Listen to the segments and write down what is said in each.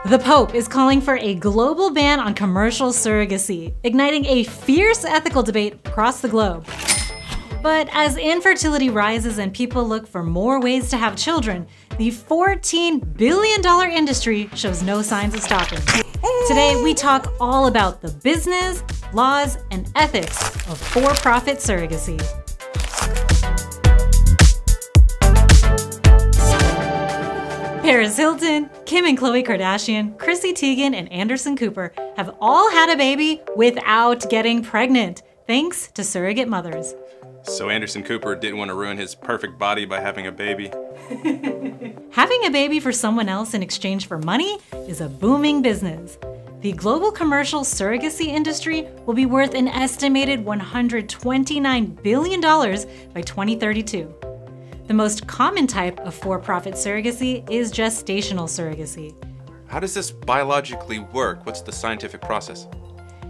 The Pope is calling for a global ban on commercial surrogacy, igniting a fierce ethical debate across the globe. But as infertility rises and people look for more ways to have children, the $14 billion industry shows no signs of stopping. Today, we talk all about the business, laws, and ethics of for-profit surrogacy. Paris Hilton, Kim and Khloe Kardashian, Chrissy Teigen, and Anderson Cooper have all had a baby without getting pregnant, thanks to surrogate mothers. So Anderson Cooper didn't want to ruin his perfect body by having a baby. Having a baby for someone else in exchange for money is a booming business. The global commercial surrogacy industry will be worth an estimated $129 billion by 2032. The most common type of for-profit surrogacy is gestational surrogacy. How does this biologically work? What's the scientific process?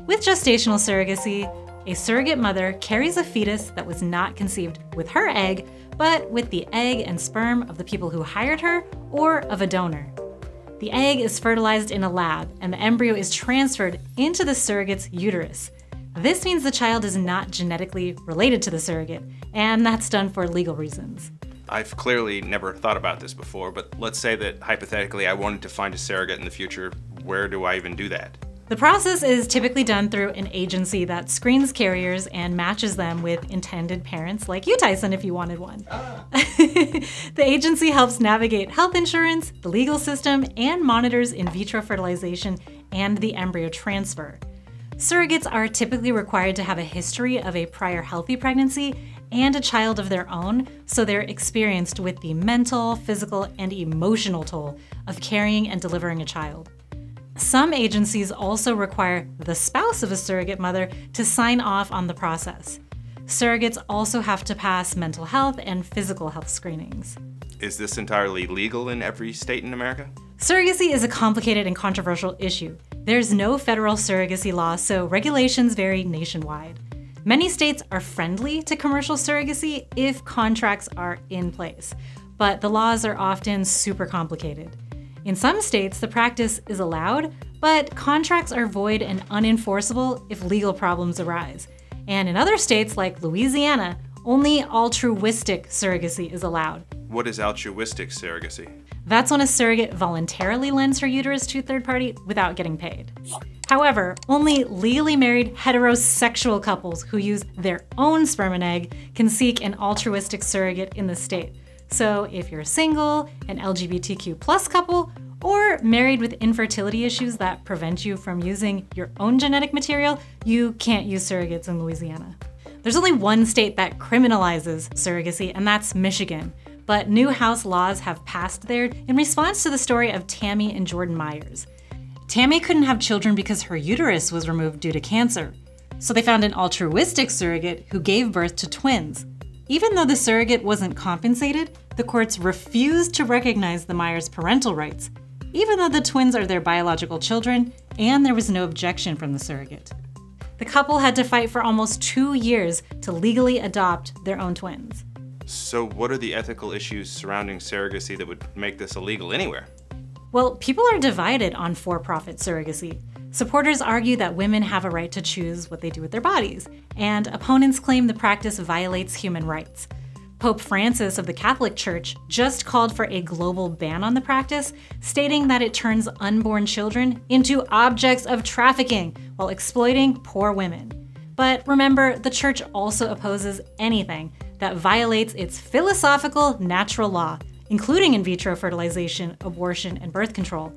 With gestational surrogacy, a surrogate mother carries a fetus that was not conceived with her egg, but with the egg and sperm of the people who hired her or of a donor. The egg is fertilized in a lab, and the embryo is transferred into the surrogate's uterus. This means the child is not genetically related to the surrogate, and that's done for legal reasons. I've clearly never thought about this before, but let's say that hypothetically I wanted to find a surrogate in the future. Where do I even do that? The process is typically done through an agency that screens carriers and matches them with intended parents, like you, Tyson, if you wanted one. The agency helps navigate health insurance, the legal system, and monitors in vitro fertilization and the embryo transfer. Surrogates are typically required to have a history of a prior healthy pregnancy and a child of their own, so they're experienced with the mental, physical, and emotional toll of carrying and delivering a child. Some agencies also require the spouse of a surrogate mother to sign off on the process. Surrogates also have to pass mental health and physical health screenings. Is this entirely legal in every state in America? Surrogacy is a complicated and controversial issue. There's no federal surrogacy law, so regulations vary nationwide. Many states are friendly to commercial surrogacy if contracts are in place, but the laws are often super complicated. In some states, the practice is allowed, but contracts are void and unenforceable if legal problems arise. And in other states, like Louisiana, only altruistic surrogacy is allowed. What is altruistic surrogacy? That's when a surrogate voluntarily lends her uterus to a third party without getting paid. However, only legally married heterosexual couples who use their own sperm and egg can seek an altruistic surrogate in the state. So if you're single, an LGBTQ+ couple, or married with infertility issues that prevent you from using your own genetic material, you can't use surrogates in Louisiana. There's only one state that criminalizes surrogacy, and that's Michigan. But new House laws have passed there in response to the story of Tammy and Jordan Myers. Tammy couldn't have children because her uterus was removed due to cancer. So they found an altruistic surrogate who gave birth to twins. Even though the surrogate wasn't compensated, the courts refused to recognize the Myers' parental rights, even though the twins are their biological children and there was no objection from the surrogate. The couple had to fight for almost 2 years to legally adopt their own twins. So what are the ethical issues surrounding surrogacy that would make this illegal anywhere? Well, people are divided on for-profit surrogacy. Supporters argue that women have a right to choose what they do with their bodies, and opponents claim the practice violates human rights. Pope Francis of the Catholic Church just called for a global ban on the practice, stating that it turns unborn children into objects of trafficking while exploiting poor women. But remember, the Church also opposes anything that violates its philosophical natural law, including in vitro fertilization, abortion, and birth control.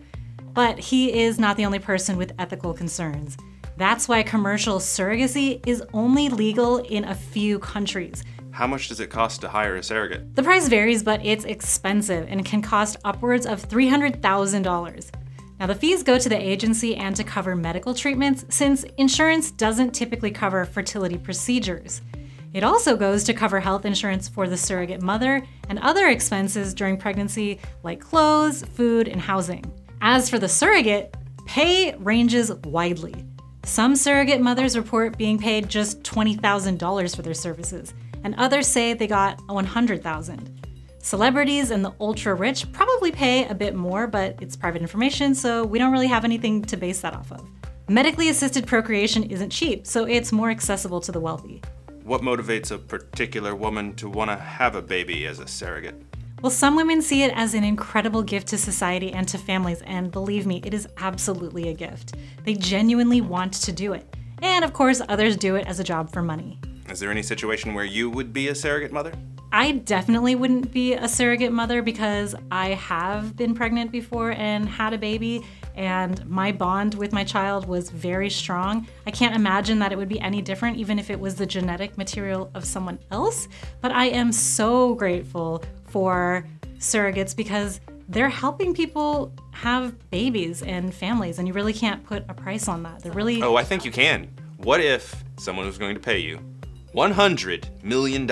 But he is not the only person with ethical concerns. That's why commercial surrogacy is only legal in a few countries. How much does it cost to hire a surrogate? The price varies, but it's expensive and can cost upwards of $300,000. Now, the fees go to the agency and to cover medical treatments, since insurance doesn't typically cover fertility procedures. It also goes to cover health insurance for the surrogate mother and other expenses during pregnancy, like clothes, food, and housing. As for the surrogate, pay ranges widely. Some surrogate mothers report being paid just $20,000 for their services, and others say they got $100,000. Celebrities and the ultra-rich probably pay a bit more, but it's private information, so we don't really have anything to base that off of. Medically assisted procreation isn't cheap, so it's more accessible to the wealthy. What motivates a particular woman to want to have a baby as a surrogate? Well, some women see it as an incredible gift to society and to families, and believe me, it is absolutely a gift. They genuinely want to do it. And of course, others do it as a job for money. Is there any situation where you would be a surrogate mother? I definitely wouldn't be a surrogate mother because I have been pregnant before and had a baby, and my bond with my child was very strong. I can't imagine that it would be any different even if it was the genetic material of someone else, but I am so grateful for surrogates because they're helping people have babies and families, and you really can't put a price on that. They're really— Oh, I think you can. What if someone was going to pay you $100 million?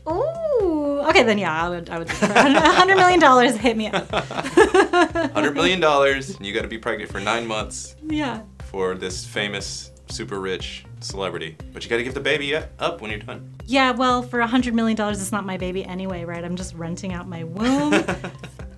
Ooh, okay, then yeah, I would do that. $100 million, hit me up. $100 million, and you got to be pregnant for 9 months. Yeah. For this famous, super rich celebrity. But you got to give the baby up when you're done. Yeah, well, for $100 million, it's not my baby anyway, right? I'm just renting out my womb.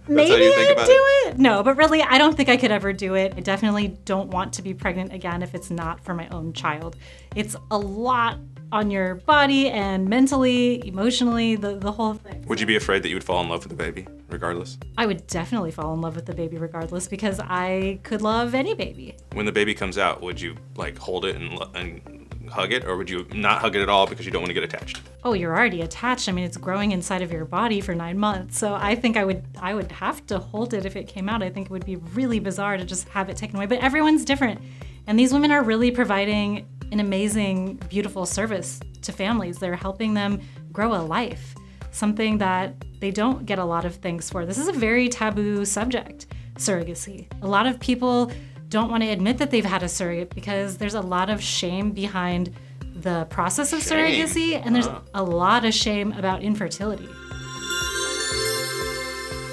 Maybe I'd do it. No, but really, I don't think I could ever do it. I definitely don't want to be pregnant again if it's not for my own child. It's a lot on your body and mentally, emotionally, the whole thing. Would you be afraid that you would fall in love with the baby, regardless? I would definitely fall in love with the baby regardless because I could love any baby. When the baby comes out, would you like hold it and hug it, or would you not hug it at all because you don't want to get attached? Oh, you're already attached. I mean, it's growing inside of your body for 9 months. So I think I would have to hold it if it came out. I think it would be really bizarre to just have it taken away, but everyone's different. And these women are really providing an amazing, beautiful service to families. They're helping them grow a life, something that they don't get a lot of thanks for. This is a very taboo subject, surrogacy. A lot of people don't want to admit that they've had a surrogate because there's a lot of shame behind the process of surrogacy, and there's a lot of shame about infertility.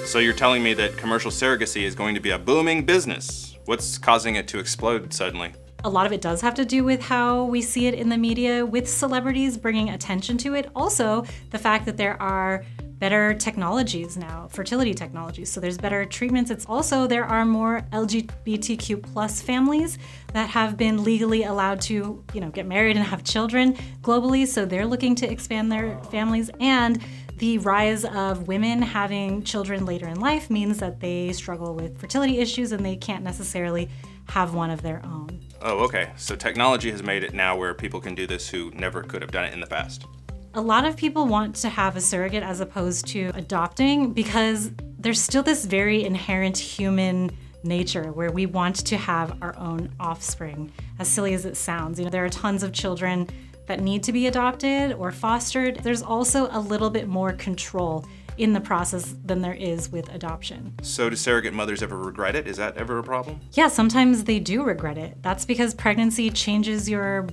So you're telling me that commercial surrogacy is going to be a booming business. What's causing it to explode suddenly? A lot of it does have to do with how we see it in the media, with celebrities bringing attention to it. Also, the fact that there are better technologies now, fertility technologies, so there's better treatments. It's also, there are more LGBTQ plus families that have been legally allowed to, get married and have children globally, so they're looking to expand their families. And the rise of women having children later in life means that they struggle with fertility issues and they can't necessarily have one of their own. Oh, okay. So technology has made it now where people can do this who never could have done it in the past. A lot of people want to have a surrogate as opposed to adopting because there's still this very inherent human nature where we want to have our own offspring, as silly as it sounds. There are tons of children that need to be adopted or fostered. There's also a little bit more control in the process than there is with adoption. So do surrogate mothers ever regret it? Is that ever a problem? Yeah, sometimes they do regret it. That's because pregnancy changes your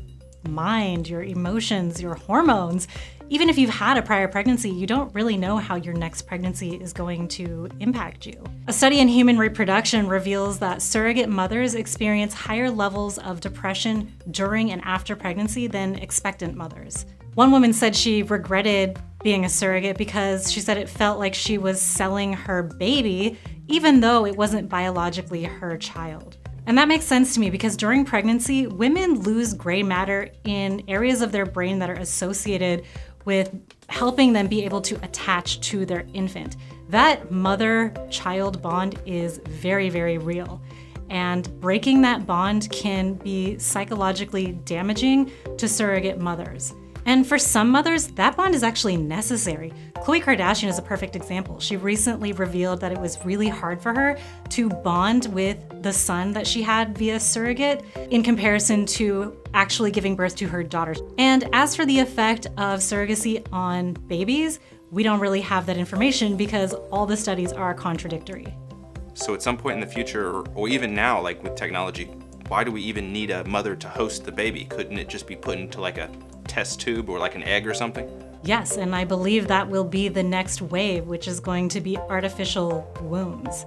mind, your emotions, your hormones. Even if you've had a prior pregnancy, you don't really know how your next pregnancy is going to impact you. A study in human reproduction reveals that surrogate mothers experience higher levels of depression during and after pregnancy than expectant mothers. One woman said she regretted being a surrogate because she said it felt like she was selling her baby, even though it wasn't biologically her child. And that makes sense to me because during pregnancy, women lose gray matter in areas of their brain that are associated with helping them be able to attach to their infant. That mother-child bond is very, very real. And breaking that bond can be psychologically damaging to surrogate mothers. And for some mothers, that bond is actually necessary. Khloe Kardashian is a perfect example. She recently revealed that it was really hard for her to bond with the son that she had via surrogate in comparison to actually giving birth to her daughter. And as for the effect of surrogacy on babies, we don't really have that information because all the studies are contradictory. So at some point in the future, or even now, like with technology, why do we even need a mother to host the baby? Couldn't it just be put into like a test tube or like an egg or something? Yes, and I believe that will be the next wave, which is going to be artificial wombs.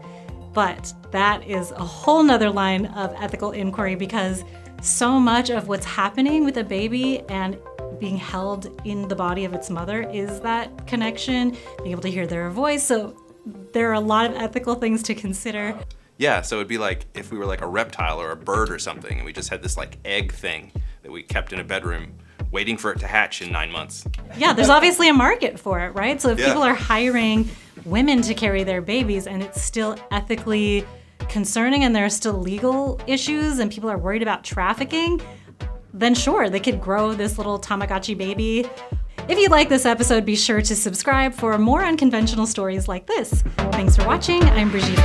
But that is a whole nother line of ethical inquiry because so much of what's happening with a baby and being held in the body of its mother is that connection, being able to hear their voice. So there are a lot of ethical things to consider. Yeah, so it'd be like if we were like a reptile or a bird or something, and we just had this like egg thing that we kept in a bedroom waiting for it to hatch in 9 months. Yeah, there's obviously a market for it, right? So if people are hiring women to carry their babies and it's still ethically concerning and there are still legal issues and people are worried about trafficking, then sure, they could grow this little Tamagotchi baby. If you like this episode, be sure to subscribe for more unconventional stories like this. Thanks for watching. I'm Brigida.